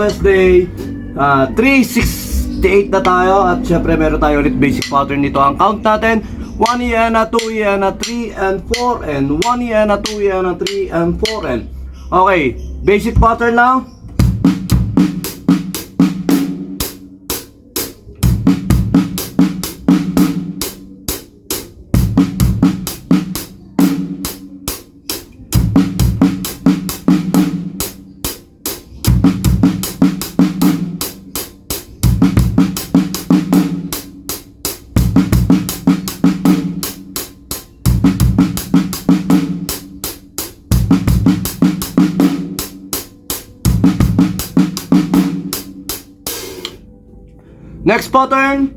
pawis day 368 na tayo. At syempre meron tayo ulit basic pattern dito. Ang count natin 1 iana, 2 iana, 3 and 4 and 1 iana, 2 iana, 3 and 4 and okay, basic pattern lang. Next pattern.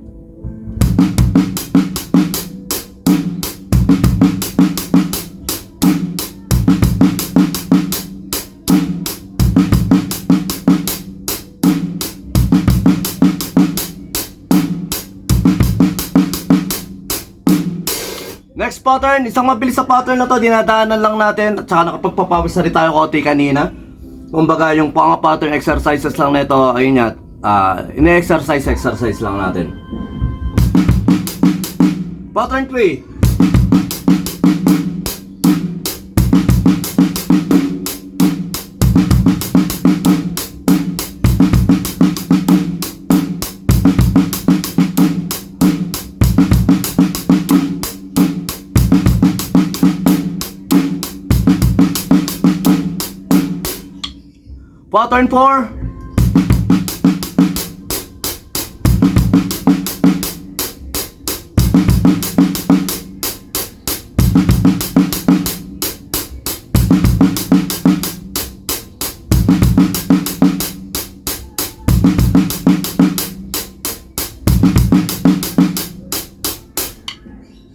Next pattern, isang mabilis sa pattern na to, dinadaanan lang natin at saka nakapagpapawis na rin tayo konti kanina. Kumbaga yung pang pattern exercises lang na ito, ayun yan. Ine-exercise lang natin. Pattern 3. Pattern 4.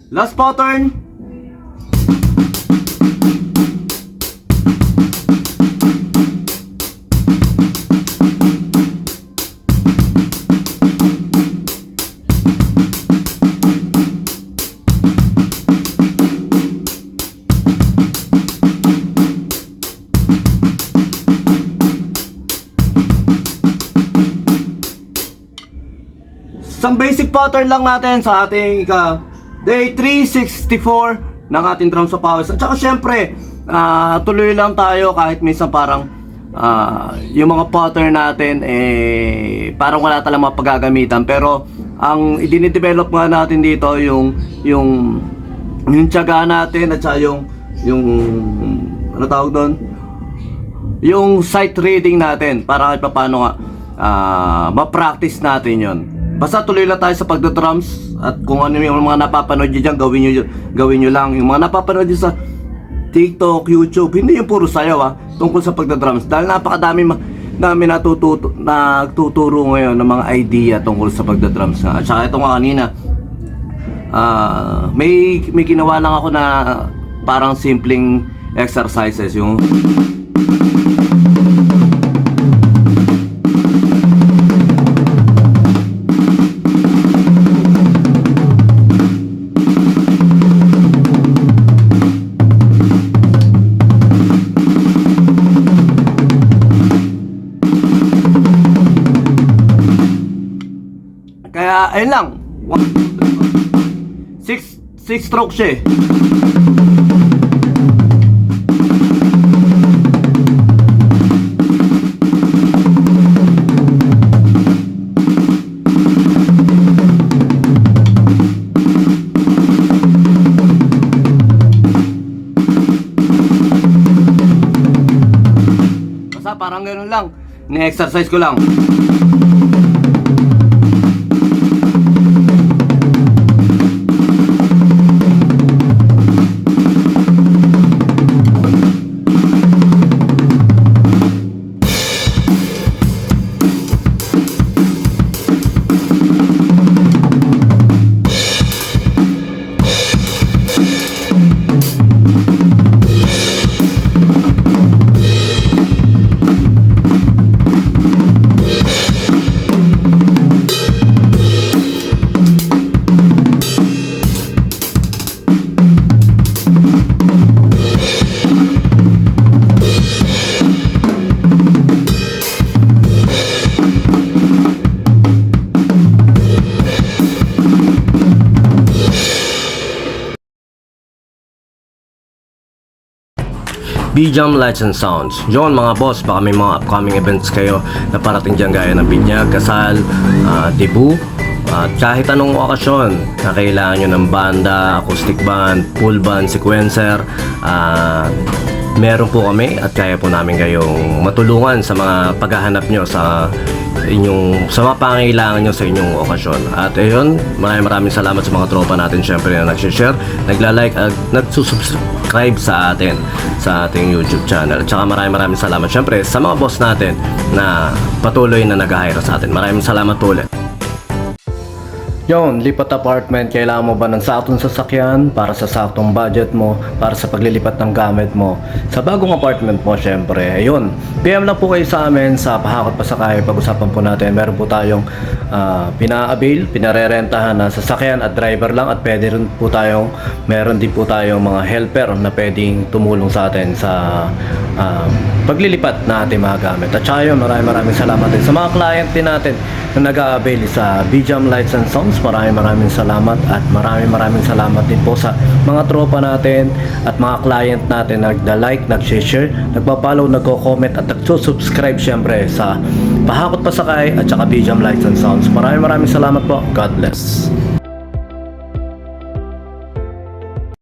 Last pattern. Isang basic pattern lang natin sa ating day 364 ng ating drum sa pawis. At saka syempre, tuloy lang tayo kahit minsan parang yung mga pattern natin parang wala talagang mapagagamitan. Pero ang idinidevelop nga natin dito yung tiyaga natin at saka yung ano tawag doon? Yung sight reading natin para kahit paano nga ma-practice natin yon. Basta tuloy lang tayo sa pagdodrums. At kung ano yung mga napapanood nyo dyan, gawin nyo lang. Yung mga napapanood nyo sa TikTok, YouTube, hindi yung puro sayaw tungkol sa pagdodrums. Dahil napakadami nagtuturo ngayon ng mga idea tungkol sa pagdodrums. At saka ito nga kanina, may ginawa lang ako na parang simpleng exercises. Yung kaya ayun lang. 6 strokes siya eh. Basta parang ganoon lang. Ni-exercise ko lang. Bijam Lights and Sounds. Yun mga boss, baka may mga upcoming events kayo na parating dyan gaya ng binyag, kasal, debut, at kahit anong okasyon na kailangan nyo ng banda, acoustic band, full band, sequencer, meron po kami at kaya po namin kayong matulungan sa mga paghahanap nyo sa mga pangailangan nyo sa inyong okasyon. At ayun, maraming salamat sa mga tropa natin syempre na nag-share, nagla-like at nagsusubscribe sa atin sa ating YouTube channel. At saka maraming salamat syempre sa mga boss natin na patuloy na nag-hire sa atin. Maraming salamat po ulit. Yon, lipat apartment, kailangan mo ba ng saktong sasakyan para sa saktong budget mo, para sa paglilipat ng gamit mo sa bagong apartment mo syempre. Ayun, PM lang po kayo sa amin sa Pahakot Pasakay. Pag-usapan po natin, meron po tayong pina-avail, pinarerentahan na sasakyan at driver lang, at meron din po tayong mga helper na pwedeng tumulong sa atin sa paglilipat na ating mga gamit. At saka yun, maraming salamat din sa mga client din natin na nag-a-avail sa Bijam Lights and Sounds. Maraming salamat, at maraming salamat din po sa mga tropa natin at mga client natin na nagda-like, nag-share, nagpa-follow, nagko-comment at nagsusubscribe syempre sa Pahakot Pasakay at saka Bijam Lights and Sounds. Maraming salamat po. God bless.